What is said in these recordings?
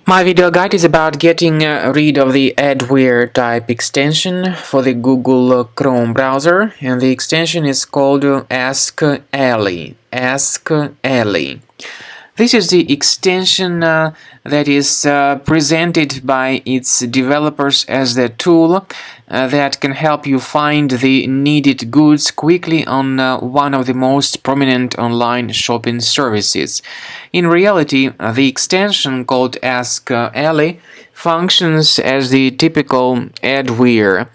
My video guide is about getting rid of the adware type extension for the Google Chrome browser, and the extension is called Ask Ali. Ask Ali. This is the extension that is presented by its developers as the tool that can help you find the needed goods quickly on one of the most prominent online shopping services. In reality, the extension called Ask Ali functions as the typical adware.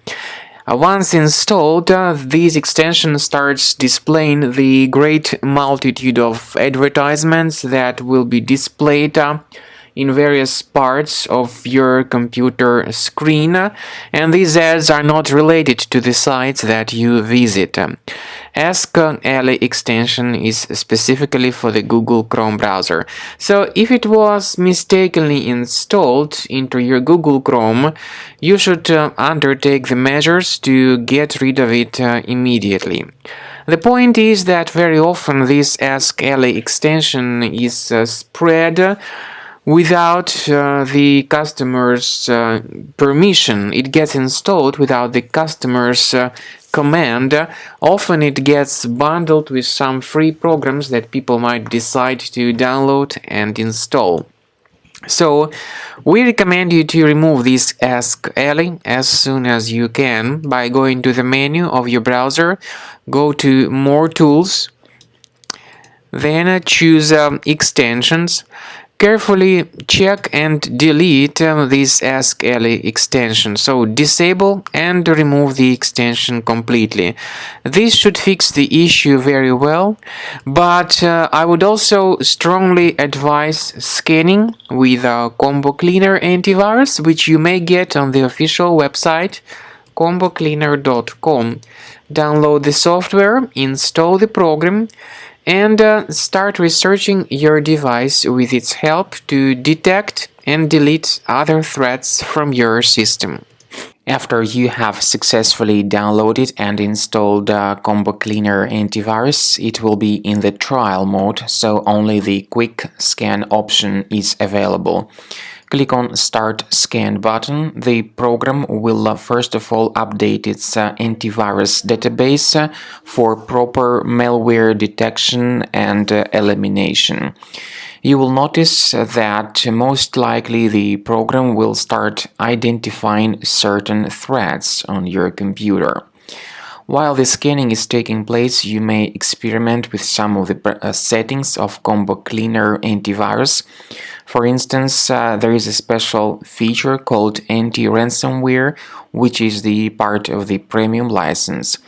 Once installed, this extension starts displaying the great multitude of advertisements that will be displayed in various parts of your computer screen, and these ads are not related to the sites that you visit. Ask Ali extension is specifically for the Google Chrome browser. So if it was mistakenly installed into your Google Chrome, you should undertake the measures to get rid of it immediately. The point is that very often this Ask Ali extension is spread without the customer's permission. It gets installed without the customer's command. Often it gets bundled with some free programs that people might decide to download and install. So we recommend you to remove this Ask Ali as soon as you can by going to the menu of your browser, go to More Tools, then choose Extensions. Carefully check and delete this Ask Ali extension. So disable and remove the extension completely. This should fix the issue very well, but I would also strongly advise scanning with Combo Cleaner antivirus, which you may get on the official website combocleaner.com. Download the software, install the program, and start researching your device with its help to detect and delete other threats from your system. After you have successfully downloaded and installed Combo Cleaner antivirus, it will be in the trial mode, so only the quick scan option is available. Click on Start Scan button. The program will first of all update its antivirus database for proper malware detection and elimination. You will notice that most likely the program will start identifying certain threats on your computer. While the scanning is taking place, you may experiment with some of the settings of Combo Cleaner antivirus. For instance, there is a special feature called anti-ransomware, which is the part of the premium license.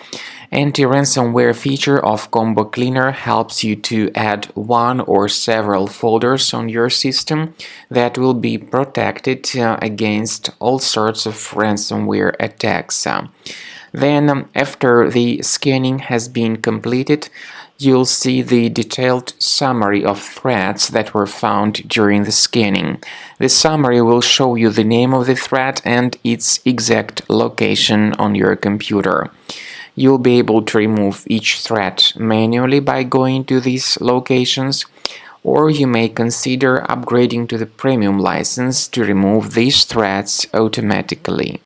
Anti-ransomware feature of Combo Cleaner helps you to add one or several folders on your system that will be protected against all sorts of ransomware attacks. Then, after the scanning has been completed, you'll see the detailed summary of threats that were found during the scanning. The summary will show you the name of the threat and its exact location on your computer. You'll be able to remove each threat manually by going to these locations, or you may consider upgrading to the premium license to remove these threats automatically.